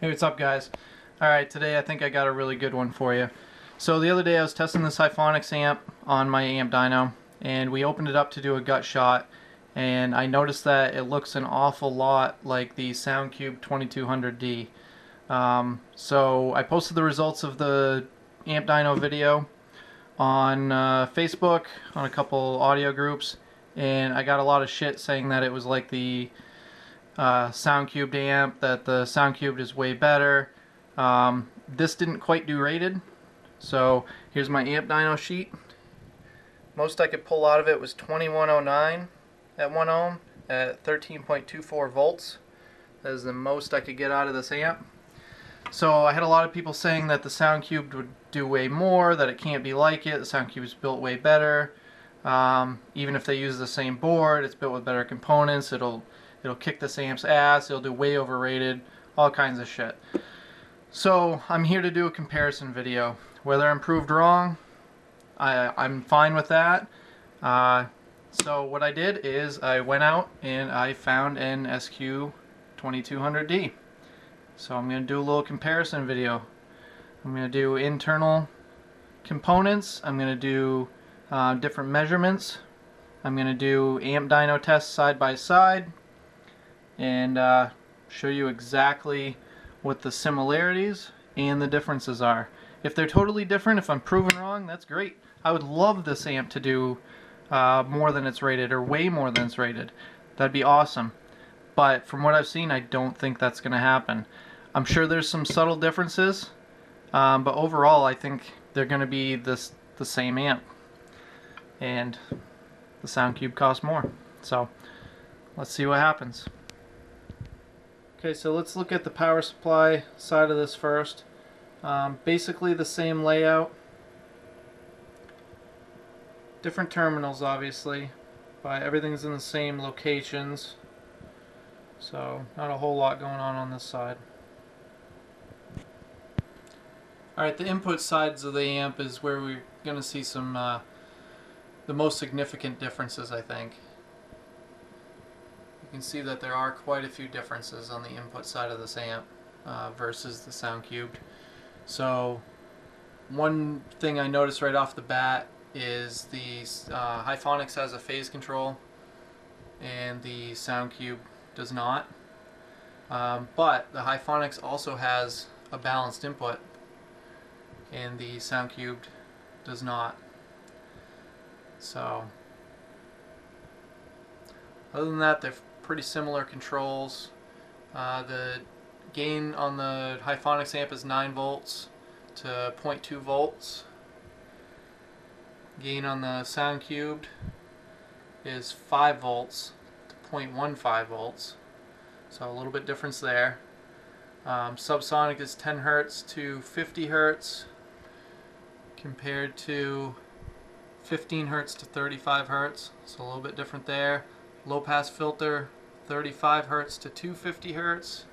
Hey, what's up, guys? Alright, today I think I got a really good one for you. So the other day I was testing this Hifonics amp on my amp dyno, and we opened it up to do a gut shot, and I noticed that it looks an awful lot like the Soundqubed 2200D. So I posted the results of the amp dyno video on Facebook, on a couple audio groups, and I got a lot of shit saying that it was like the Soundqubed amp, that the Soundqubed is way better. This didn't quite do rated, so here's my amp dyno sheet. Most I could pull out of it was 2109 at 1 ohm at 13.24 volts. That is the most I could get out of this amp. So I had a lot of people saying that the Soundqubed would do way more, that it can't be like it, the Soundqubed is built way better. Even if they use the same board, it's built with better components, it'll kick this amp's ass, it'll do way overrated, all kinds of shit. So I'm here to do a comparison video. Whether I'm proved wrong, I'm fine with that. So what I did is I went out and I found an SQ-2200D. So I'm going to do a little comparison video. I'm going to do internal components, I'm going to do different measurements, I'm going to do amp dyno tests side by side, and show you exactly what the similarities and the differences are. If they're totally different, if I'm proven wrong, that's great. I would love this amp to do more than it's rated, or way more than it's rated. That'd be awesome. But from what I've seen, I don't think that's going to happen. I'm sure there's some subtle differences, but overall I think they're going to be the same amp. And the Soundqubed costs more. So let's see what happens. Okay, so let's look at the power supply side of this first. Basically the same layout. Different terminals, obviously, but everything's in the same locations. So not a whole lot going on this side. Alright, the input sides of the amp is where we're going to see some the most significant differences, I think. You can see that there are quite a few differences on the input side of this amp versus the Soundqubed. So one thing I noticed right off the bat is the Hifonics has a phase control and the Soundqubed does not. But the Hifonics also has a balanced input and the Soundqubed does not. So other than that, they're pretty similar controls. The gain on the Hifonics amp is 9 volts to 0.2 volts. Gain on the Soundqubed is 5 volts to 0.15 volts. So a little bit difference there. Subsonic is 10 hertz to 50 hertz compared to 15 hertz to 35 hertz. So a little bit different there. Low pass filter 35 hertz to 250 hertz,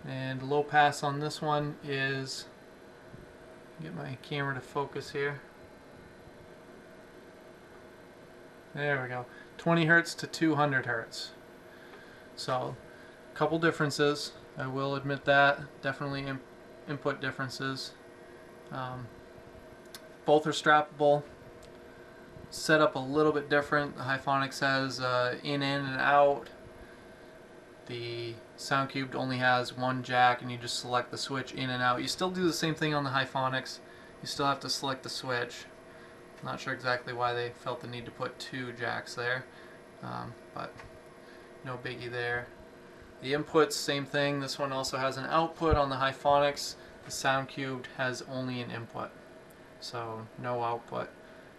and low pass on this one is, get my camera to focus here, there we go, 20 hertz to 200 hertz. So a couple differences, I will admit that, definitely input differences. Both are strappable. Set up a little bit different. The Hifonics has in and out. The Soundqubed only has one jack and you just select the switch in and out. You still do the same thing on the Hifonics. You still have to select the switch. I'm not sure exactly why they felt the need to put 2 jacks there, but no biggie there. The inputs, same thing. This one also has an output on the Hifonics. The Soundqubed has only an input, so no output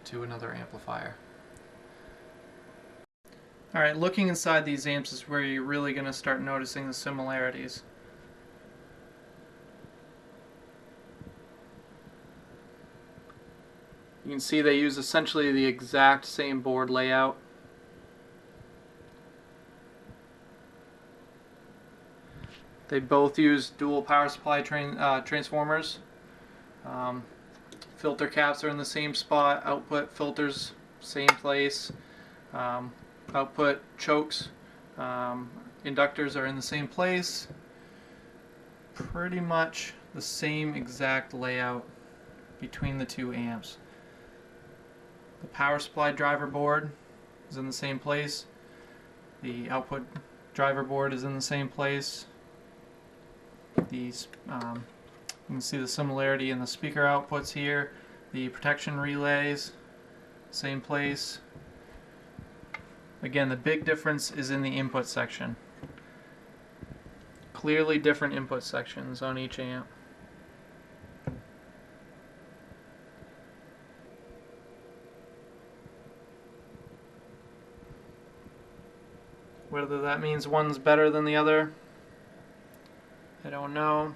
to another amplifier. Alright, looking inside these amps is where you're really going to start noticing the similarities. You can see they use essentially the exact same board layout. They both use dual power supply transformers. Filter caps are in the same spot, output filters same place, output chokes, inductors are in the same place. pretty much the same exact layout between the two amps. The power supply driver board is in the same place. The output driver board is in the same place. These you can see the similarity in the speaker outputs here. The protection relays, same place. Again, the big difference is in the input section. Clearly different input sections on each amp. Whether that means one's better than the other, I don't know.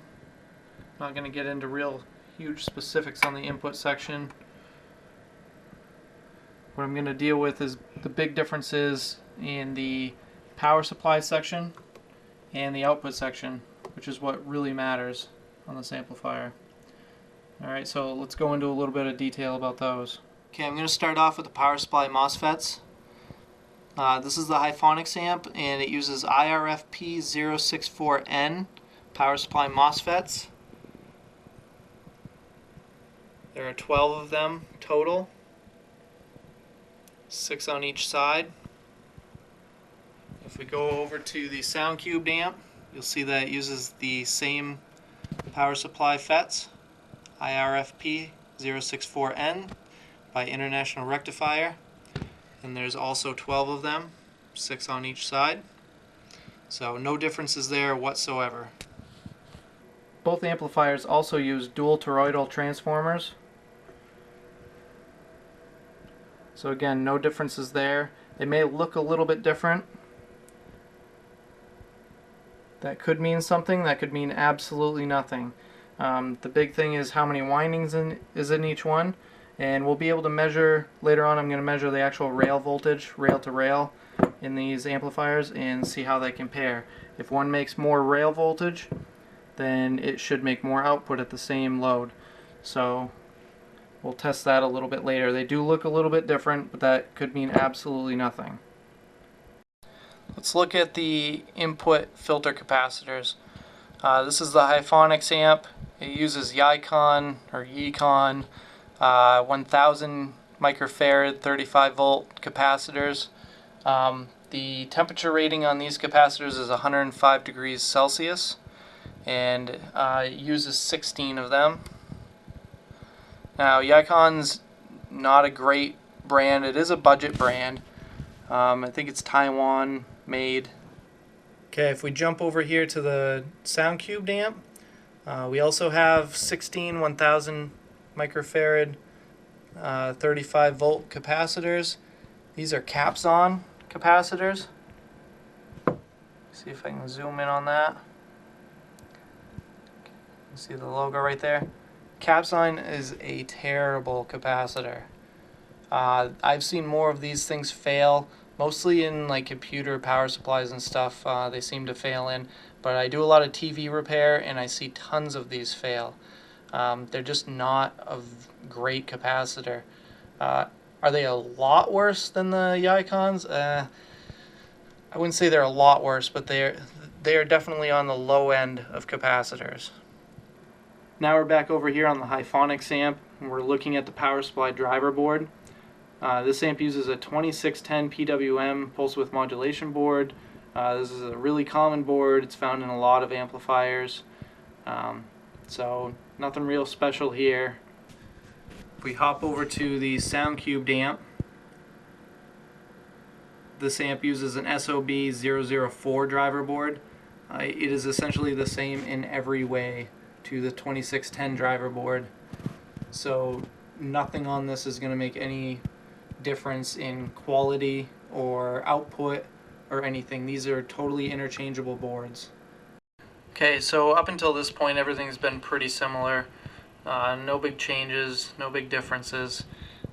Not going to get into real huge specifics on the input section. What I'm going to deal with is the big differences in the power supply section and the output section, which is what really matters on this amplifier. Alright, so let's go into a little bit of detail about those. Okay, I'm going to start off with the power supply MOSFETs. This is the Hifonics amp, and it uses IRFP064N power supply MOSFETs. There are 12 of them total, 6 on each side. If we go over to the Soundqubed amp, you'll see that it uses the same power supply FETs, IRFP064N by International Rectifier, and there's also 12 of them, 6 on each side. So no differences there whatsoever. Both amplifiers also use dual toroidal transformers. So again, no differences there. They may look a little bit different. That could mean something, that could mean absolutely nothing. The big thing is how many windings is in each one, and we'll be able to measure, later on I'm going to measure the actual rail voltage, rail to rail, in these amplifiers and see how they compare. If one makes more rail voltage, then it should make more output at the same load. So we'll test that a little bit later. They do look a little bit different, but that could mean absolutely nothing. Let's look at the input filter capacitors. This is the Hifonics amp. It uses Yicon 1000 microfarad 35 volt capacitors. The temperature rating on these capacitors is 105 degrees Celsius, and it uses 16 of them. Now, Yicon's not a great brand. It is a budget brand. I think it's Taiwan made. Okay, if we jump over here to the Soundqubed amp, we also have 16 1000 microfarad 35 volt capacitors. These are Capson capacitors. See if I can zoom in on that. See the logo right there. Capson is a terrible capacitor. I've seen more of these things fail, mostly in like computer power supplies and stuff. They seem to fail in, but I do a lot of TV repair and I see tons of these fail. They're just not a great capacitor. Are they a lot worse than the Yicons? I wouldn't say they're a lot worse, but they are definitely on the low end of capacitors. Now we're back over here on the Hifonics amp, and we're looking at the power supply driver board. This amp uses a 2610 PWM pulse width modulation board. This is a really common board. It's found in a lot of amplifiers. So nothing real special here. If we hop over to the Soundqubed amp, this amp uses an SOB004 driver board. It is essentially the same in every way to the 2610 driver board. So nothing on this is going to make any difference in quality or output or anything. These are totally interchangeable boards. Okay, so up until this point everything's been pretty similar. No big changes, no big differences.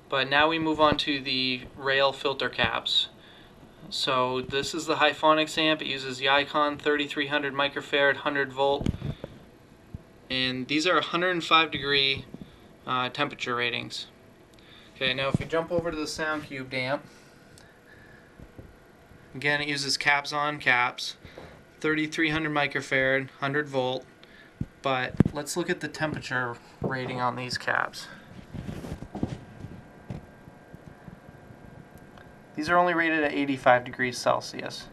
But now we move on to the rail filter caps. So this is the Hifonics amp. It uses Yicon 3300 microfarad 100 volt. And these are 105 degree temperature ratings. Okay, now if we jump over to the Soundqubed amp, again it uses Capson caps, 3300 microfarad, 100 volt, but let's look at the temperature rating on these caps. These are only rated at 85 degrees Celsius.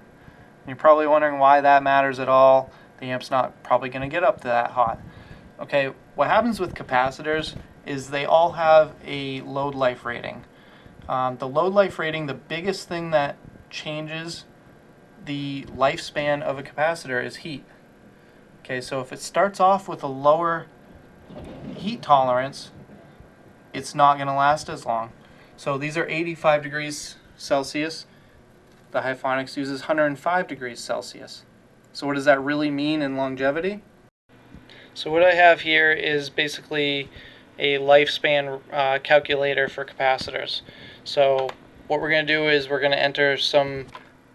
You're probably wondering why that matters at all. The amp's not probably going to get up to that hot. Okay, what happens with capacitors is they all have a load life rating. The load life rating, the biggest thing that changes the lifespan of a capacitor is heat. Okay, so if it starts off with a lower heat tolerance, it's not going to last as long. So these are 85 degrees Celsius. The Hifonics uses 105 degrees Celsius. So what does that really mean in longevity? So what I have here is basically a lifespan calculator for capacitors. So what we're going to do is we're going to enter some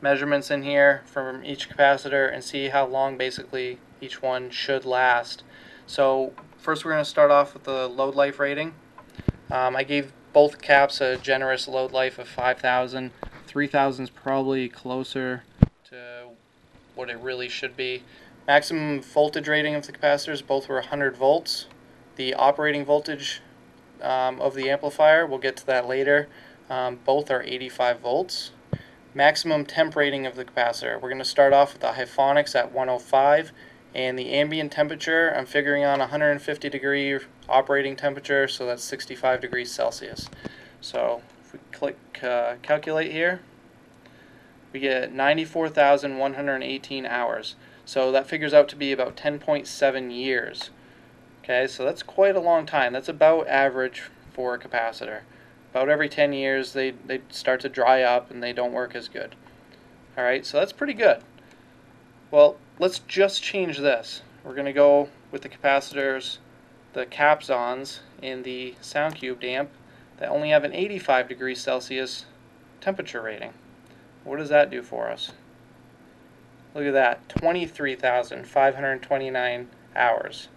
measurements in here from each capacitor and see how long basically each one should last. So first we're going to start off with the load life rating. I gave both caps a generous load life of 5,000. 3,000 is probably closer to what it really should be. Maximum voltage rating of the capacitors, both were 100 volts. The operating voltage of the amplifier, we'll get to that later, both are 85 volts. Maximum temp rating of the capacitor, we're going to start off with the Hifonics at 105, and the ambient temperature, I'm figuring on 150 degree operating temperature, so that's 65 degrees Celsius. So if we click calculate here, we get 94,118 hours. So that figures out to be about 10.7 years. Okay, so that's quite a long time. That's about average for a capacitor. About every 10 years they start to dry up and they don't work as good. Alright, so that's pretty good. Well, let's just change this. We're going to go with the capacitors, the capsons in the Soundqubed amp that only have an 85 degrees Celsius temperature rating. What does that do for us? Look at that, 23,529 hours.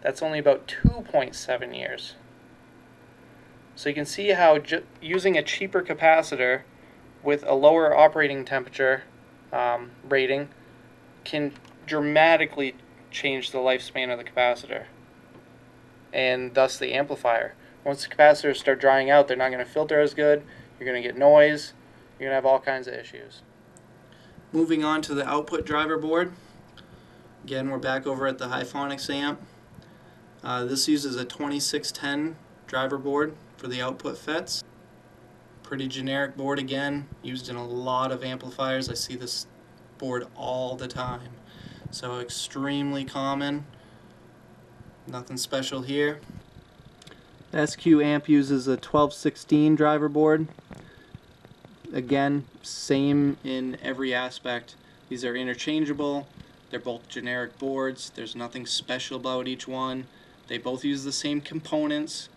That's only about 2.7 years. So you can see how using a cheaper capacitor with a lower operating temperature rating can dramatically change the lifespan of the capacitor and thus the amplifier. Once the capacitors start drying out, they're not going to filter as good, you're going to get noise, you're going to have all kinds of issues. Moving on to the output driver board. Again, we're back over at the Hifonics amp. This uses a 2610 driver board for the output FETs. Pretty generic board again, used in a lot of amplifiers. I see this board all the time. So extremely common. Nothing special here. The SQ amp uses a 1216 driver board. Again, same in every aspect. These are interchangeable. They're both generic boards. There's nothing special about each one. They both use the same components,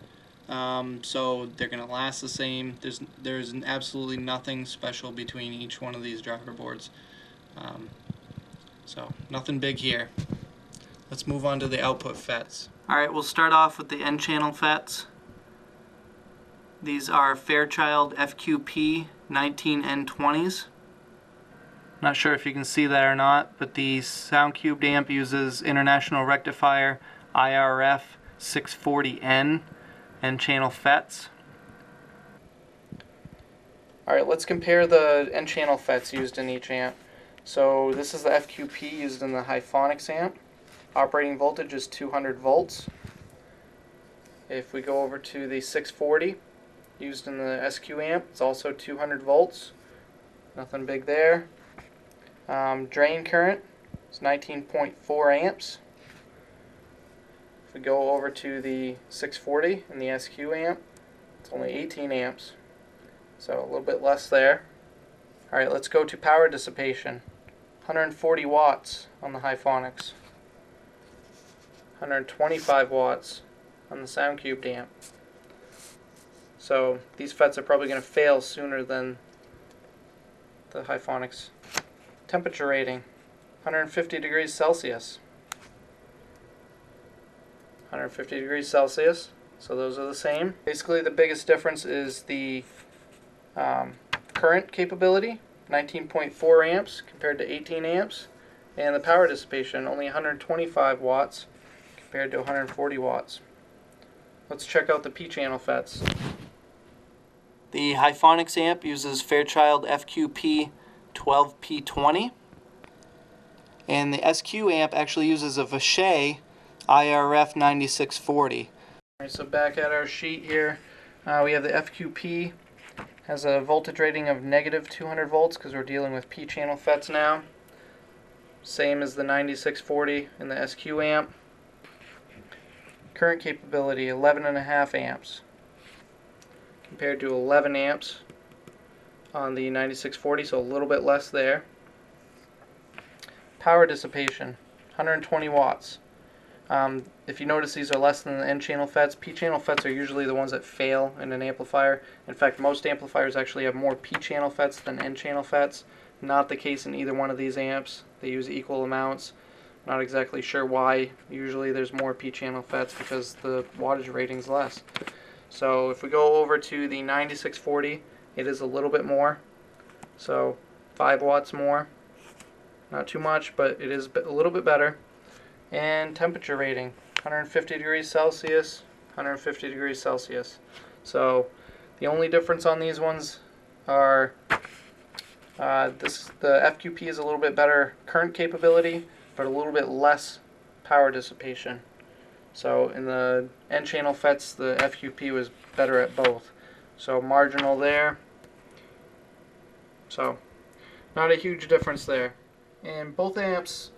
so they're going to last the same. There's absolutely nothing special between each one of these driver boards. So nothing big here. Let's move on to the output FETs. Alright, we'll start off with the N-channel FETs. These are Fairchild FQP 19N20s. Not sure if you can see that or not, but the Soundqubed amp uses International Rectifier IRF 640N N-channel FETs. Alright, let's compare the N-channel FETs used in each amp. So this is the FQP used in the Hifonics amp. Operating voltage is 200 volts. If we go over to the 640 used in the SQ amp, it's also 200 volts. Nothing big there. Drain current is 19.4 amps. If we go over to the 640 in the SQ amp, it's only 18 amps. So a little bit less there. Alright, let's go to power dissipation. 140 watts on the Hifonics. 125 watts on the Soundqubed amp. So these FETs are probably going to fail sooner than the Hifonics. Temperature rating, 150 degrees Celsius. 150 degrees Celsius, so those are the same. Basically the biggest difference is the current capability, 19.4 amps compared to 18 amps, and the power dissipation, only 125 watts compared compared to 140 watts. Let's check out the P-channel FETs. The Hifonics amp uses Fairchild FQP-12P20, and the SQ amp actually uses a Vishay IRF-9640. Alright, so back at our sheet here, we have the FQP, has a voltage rating of negative 200 volts because we're dealing with P-channel FETs now. Same as the 9640 in the SQ amp. Current capability 11.5 amps compared to 11 amps on the 9640, so a little bit less there. Power dissipation 120 watts. If you notice, these are less than the N-channel FETs. P-channel FETs are usually the ones that fail in an amplifier. In fact, most amplifiers actually have more P-channel FETs than N-channel FETs. Not the case in either one of these amps. They use equal amounts. Not exactly sure why. Usually there's more P-channel FETs because the wattage rating's less. So if we go over to the 9640, it is a little bit more. So 5 watts more. Not too much, but it is a little bit better. And temperature rating, 150 degrees Celsius, 150 degrees Celsius. So the only difference on these ones are the FQP is a little bit better current capability, but a little bit less power dissipation. So in the N-channel FETs, the FQP was better at both. So marginal there. So not a huge difference there. And both amps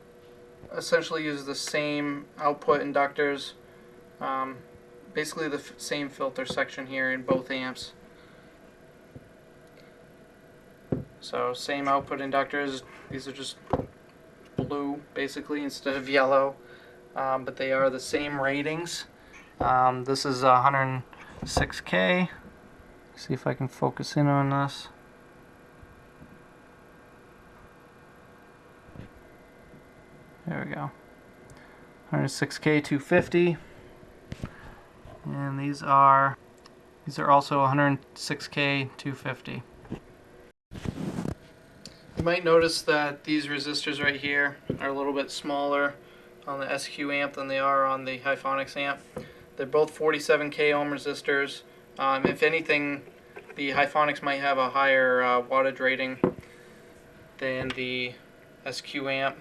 essentially use the same output inductors, basically the same filter section here in both amps. So same output inductors. These are just blue basically instead of yellow, but they are the same ratings. This is 106K. See if I can focus in on this. There we go. 106K 250, and these are also 106K 250. You might notice that these resistors right here are a little bit smaller on the SQ amp than they are on the Hifonics amp. They're both 47K ohm resistors. If anything, the Hifonics might have a higher wattage rating than the SQ amp.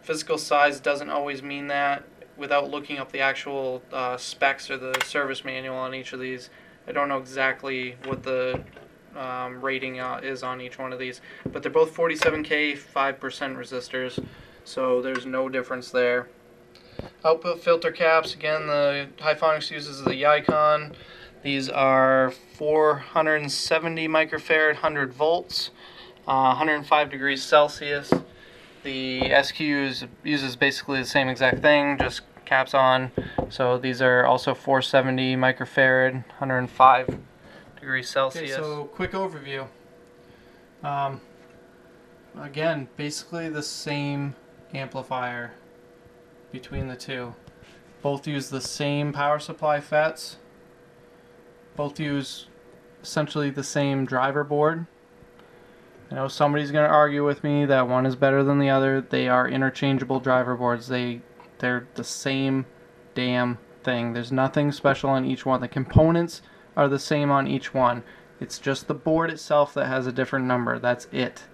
Physical size doesn't always mean that. Without looking up the actual specs or the service manual on each of these, I don't know exactly what the rating is on each one of these. But they're both 47K 5% resistors, so there's no difference there. Output filter caps, again, the Hifonics uses the Yicon. These are 470 microfarad, 100 volts, 105 degrees Celsius. The SQ uses basically the same exact thing, just caps on. So these are also 470 microfarad, 105 degrees Celsius. Okay, so quick overview. Again, basically the same amplifier between the two. Both use the same power supply FETs. Both use essentially the same driver board. I know somebody's going to argue with me that one is better than the other. They are interchangeable driver boards. They're the same damn thing. There's nothing special on each one. The components are the same on each one. It's just the board itself that has a different number. That's it.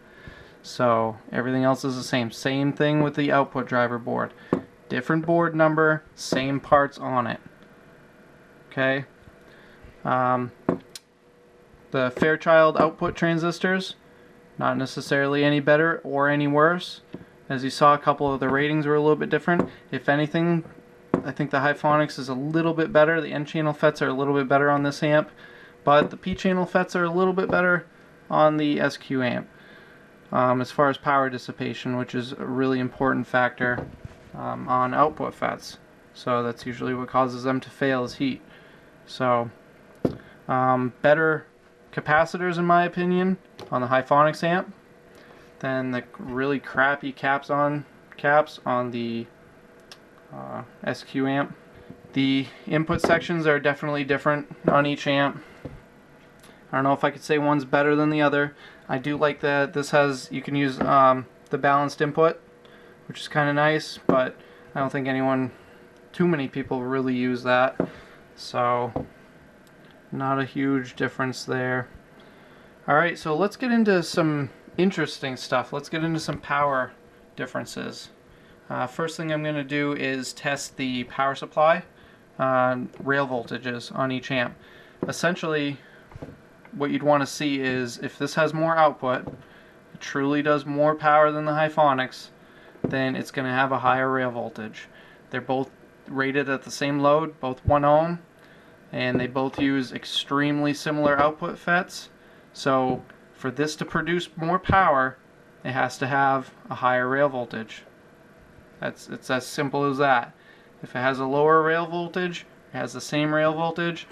So everything else is the same. Same thing with the output driver board. Different board number, same parts on it. Okay. The Fairchild output transistors, not necessarily any better or any worse. As you saw, a couple of the ratings were a little bit different. If anything, I think the Hifonics is a little bit better. The N-channel FETs are a little bit better on this amp, but the P-channel FETs are a little bit better on the SQ amp. As far as power dissipation, which is a really important factor on output FETs. So that's usually what causes them to fail, is heat. So better capacitors in my opinion on the Hifonics amp than the really crappy caps on the SQ amp. The input sections are definitely different on each amp. I don't know if I could say one's better than the other. I do like that this has, you can use the balanced input, which is kind of nice, but I don't think anyone too many people really use that, so not a huge difference there. Alright, so let's get into some interesting stuff. Let's get into some power differences. First thing I'm going to do is test the power supply rail voltages on each amp. Essentially, what you'd want to see is if this has more output, it truly does more power than the Hifonics, then it's going to have a higher rail voltage. They're both rated at the same load, both 1 ohm, and they both use extremely similar output FETs. So for this to produce more power, it has to have a higher rail voltage. It's as simple as that. If it has a lower rail voltage, it has the same rail voltage,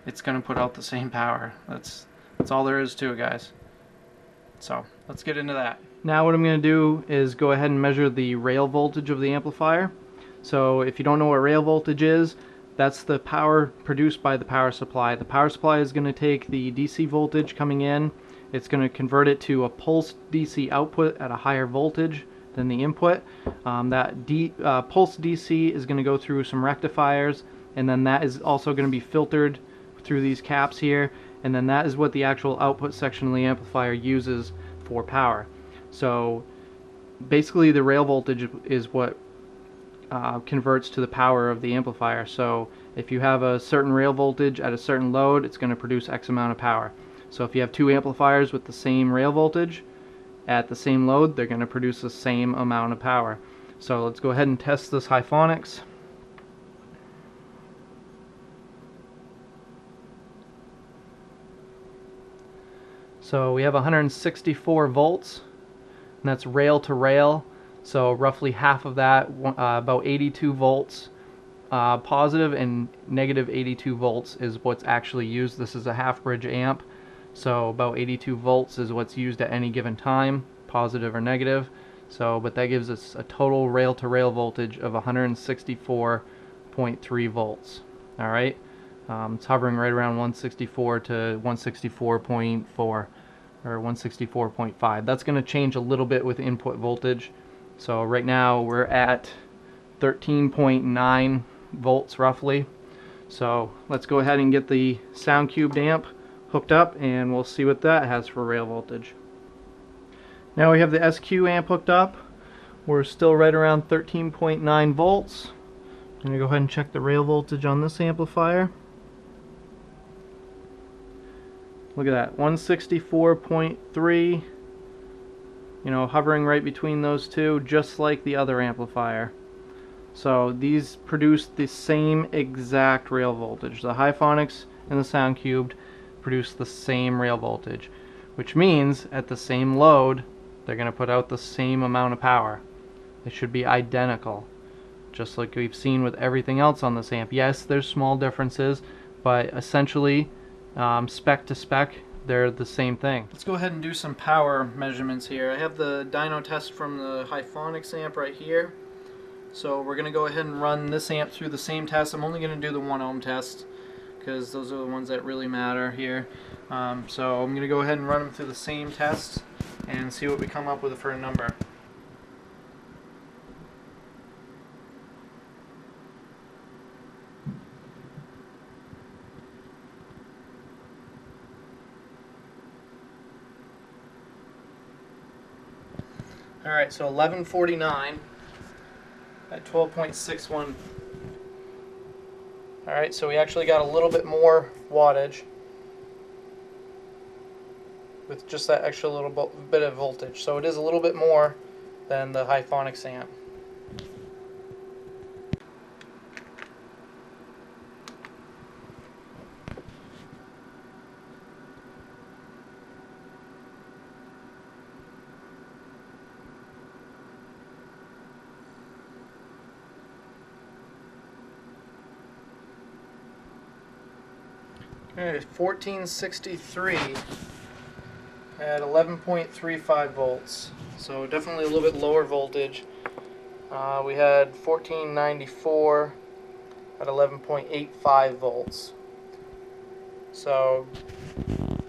it's going to put out the same power. That's all there is to it, guys. So let's get into that. Now what I'm going to do is go ahead and measure the rail voltage of the amplifier. So if you don't know what rail voltage is, that's the power produced by the power supply. The power supply is going to take the DC voltage coming in, it's going to convert it to a pulsed DC output at a higher voltage than the input. That pulsed DC is going to go through some rectifiers, and then that is also going to be filtered through these caps here, and then that is what the actual output section of the amplifier uses for power. So basically the rail voltage is what converts to the power of the amplifier. So if you have a certain rail voltage at a certain load, it's going to produce X amount of power. So if you have two amplifiers with the same rail voltage at the same load, they're going to produce the same amount of power. So let's go ahead and test this Hifonics. So we have 164 volts, and that's rail to rail. So roughly half of that, about 82 volts positive, and negative 82 volts is what's actually used. This is a half bridge amp, so about 82 volts is what's used at any given time, positive or negative. So, but that gives us a total rail to rail voltage of 164.3 volts. All right, it's hovering right around 164 to 164.4 or 164.5. That's going to change a little bit with input voltage. So right now we're at 13.9 volts roughly. So let's go ahead and get the Soundqubed amp hooked up, and we'll see what that has for rail voltage. Now we have the SQ amp hooked up. We're still right around 13.9 volts. I'm going to go ahead and check the rail voltage on this amplifier. Look at that, 164.3, you know, hovering right between those two, just like the other amplifier. So these produce the same exact rail voltage. The Hifonics and the Soundqubed produce the same rail voltage, which means at the same load, they're going to put out the same amount of power. It should be identical, just like we've seen with everything else on this amp. Yes, there's small differences, but essentially, spec to spec, they're the same thing. Let's go ahead and do some power measurements here. I have the dyno test from the Hifonics amp right here. So we're going to go ahead and run this amp through the same test. I'm only going to do the 1 ohm test because those are the ones that really matter here. So I'm going to go ahead and run them through the same test and see what we come up with for a number. Alright, so 1149 at 12.61. Alright, so we actually got a little bit more wattage with just that extra little bit of voltage. So it is a little bit more than the Hifonics amp. Alright, 1463 at 11.35 volts. So definitely a little bit lower voltage. We had 1494 at 11.85 volts. So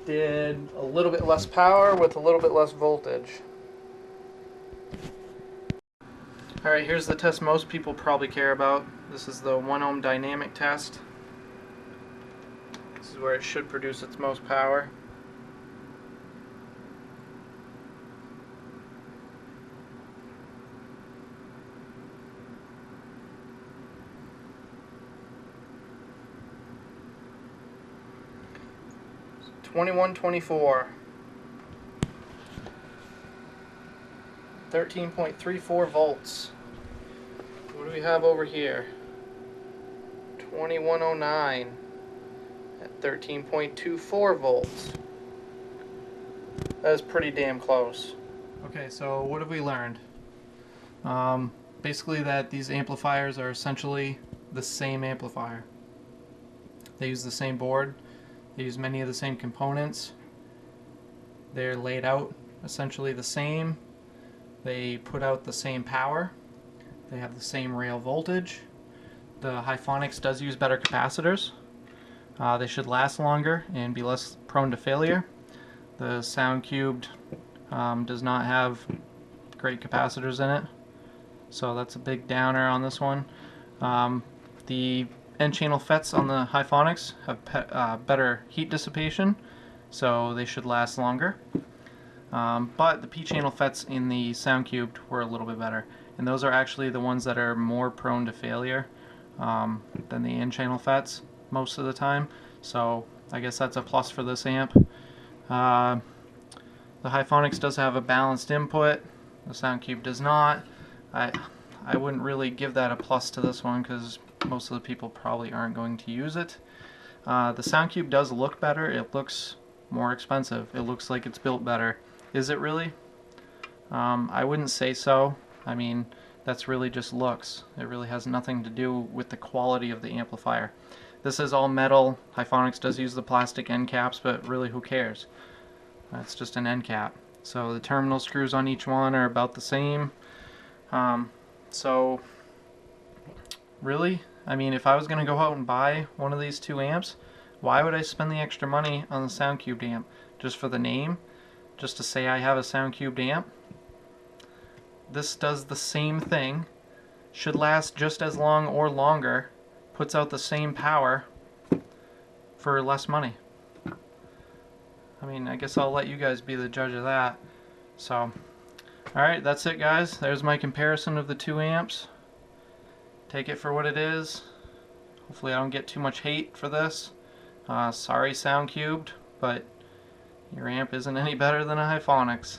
did a little bit less power with a little bit less voltage. Alright, here's the test most people probably care about. This is the 1 ohm dynamic test. This is where it should produce its most power. Q1-2200D 13.34 volts. What do we have over here? 2109 at 13.24 volts. That is pretty damn close. Okay, so what have we learned? Basically that these amplifiers are essentially the same amplifier. They use the same board. They use many of the same components. They're laid out essentially the same. They put out the same power. They have the same rail voltage. The Hifonics does use better capacitors. They should last longer and be less prone to failure. The Soundqubed does not have great capacitors in it, so that's a big downer on this one. The N-channel FETs on the Hifonics have better heat dissipation, so they should last longer. But the P-channel FETs in the Soundqubed were a little bit better, and those are actually the ones that are more prone to failure than the N-channel FETs most of the time, so I guess that's a plus for this amp. The Hifonics does have a balanced input, the Soundqubed does not. I wouldn't really give that a plus to this one because most of the people probably aren't going to use it. The Soundqubed does look better. It looks more expensive. It looks like it's built better. Is it really? I wouldn't say so. I mean, that's really just looks. It really has nothing to do with the quality of the amplifier. This is all metal. Hifonics does use the plastic end caps, but really who cares? That's just an end cap. So the terminal screws on each one are about the same. So really, I mean, if I was going to go out and buy one of these two amps, why would I spend the extra money on the Soundqubed amp? Just for the name? Just to say I have a Soundqubed amp? This does the same thing, should last just as long or longer, puts out the same power for less money. I mean, I guess I'll let you guys be the judge of that. So, alright, that's it guys. There's my comparison of the two amps. Take it for what it is. Hopefully I don't get too much hate for this. Sorry Soundqubed, but your amp isn't any better than a Hifonics.